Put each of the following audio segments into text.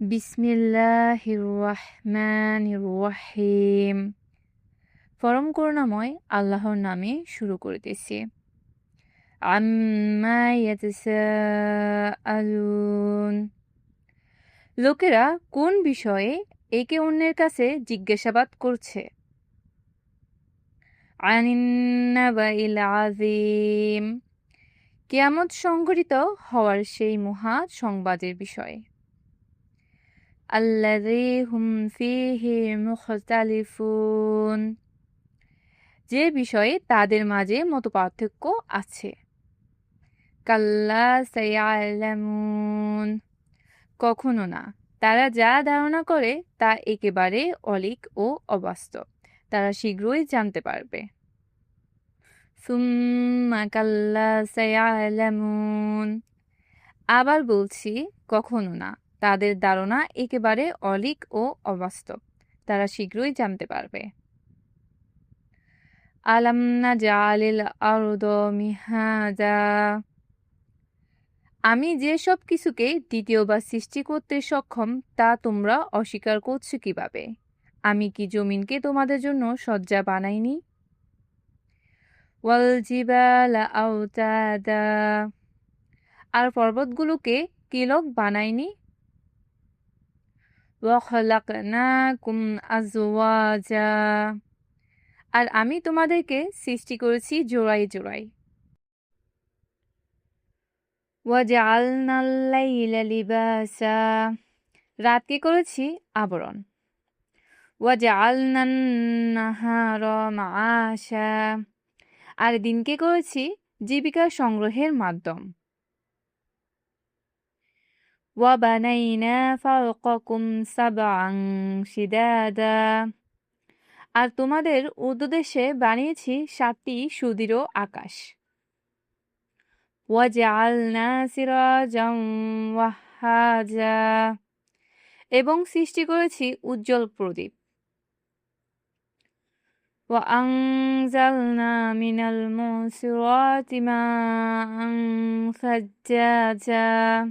বিসমিল্লাহির রহমানির রহিম। পরম করুণাময় আল্লাহর নামে শুরু করিতেছি। আম্মা ইয়াতাসাআলুন। লোকেরা কোন বিষয়ে একে অন্যের কাছে জিজ্ঞাসাবাদ করছে? আনিন নাবাইল আযীম। কিয়ামত সংঘটিত হওয়ার সেই মহা সংবাদের বিষয়ে। আল্লাযী হুম ফীহি মুখতালিফুন। যে বিষয়ে তাদের মাঝে মতপার্থক্য আছে। কাল্লা সায়ালামুন। কখনো না, তারা যা ধারণা করে তা একেবারে অলীক ও অবাস্তব। তারা শীঘ্রই জানতে পারবে। সুম্মা কাল্লা সায়ালামুন। আবার বলছি, কখনো না, তাদের ধারণা একেবারে অলীক ও অবাস্তব। তারা শীঘ্রই জানতে পারবে। আলাম নাজআলিল আরদা মিহাদা। আমি যে সব কিছুকে দ্বিতীয়বার সৃষ্টি করতে সক্ষম তা তোমরা অস্বীকার করছো কিভাবে? আমি কি জমিনকে তোমাদের জন্য শয্যা বানাইনি? ওয়াল জিবালা আওতাদা। আর পর্বতগুলোকে কিলক বানাইনি? ওয়া খালাকনাকুম আজওয়াজা। আর আমি তোমাদেরকে সৃষ্টি করেছি জোড়ায় জোড়ায়। ওয়াজআলনাল লাইলা লিবাসা। রাতকে করেছি আবরণ। ওয়াজআলনান নাহারা মাআশা। আর দিনকে করেছি জীবিকা সংগ্রহের মাধ্যম। ওয়াবানাইনা ফাওকাকুম সাবআন শিদাদা। আর তোমাদের উর্ধ্বদেশে বানিয়েছি 7টি সুদৃঢ় আকাশ। ওয়াজআলনা সিরাজাম ওয়াহাজা। এবং সৃষ্টি করেছি উজ্জ্বল প্রদীপ। ওয়াআনজালনা মিনাল মুসিরাতি মাআন সাজ্জাজা।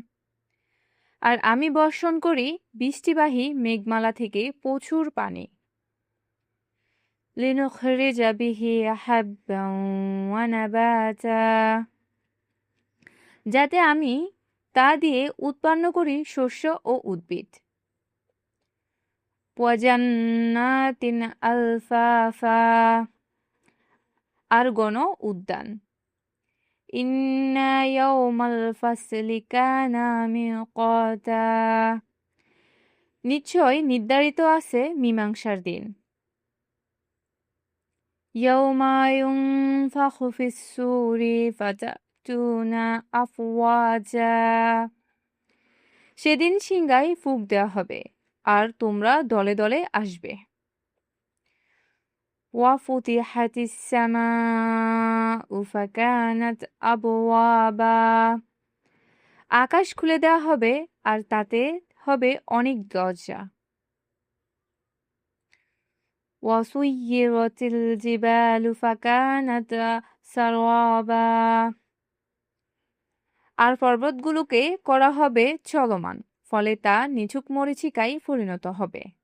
আর আমি বর্ষণ করি বৃষ্টিবাহী মেঘমালা থেকে প্রচুর পানি। লিনুখরিজা বিহি হাব্বান ওয়া নাবাতা। যাতে আমি তা দিয়ে উৎপন্ন করি শস্য ও উদ্ভিদ। ওয়াজান্নাতিন আলফাফা। আর গণ উদ্যান। ইন্না ইয়াওমাল ফাসলি কানা মিকাতা। নিশ্চয় নির্ধারিত আছে মীমাংসার দিন। ইয়াওমা ইউনফাখু ফিস-সূরি ফাতাতুনা আফওয়াজা। সেদিন সিংহায় ফুঁক দেওয়া হবে, আর তোমরা দলে দলে আসবে। ওয়াফুতিহাতিস সামাউ ফাকানাত আবওয়াবা। আকাশ খুলে দেওয়া হবে, আর তাতে হবে অনেক দরজা। ওয়াসুইয়িরাতিল জিবালু ফাকানাত সারাবা। আর পর্বতগুলোকে করা হবে চলমান, ফলে তা নিছক মরীচিকায় পরিণত হবে।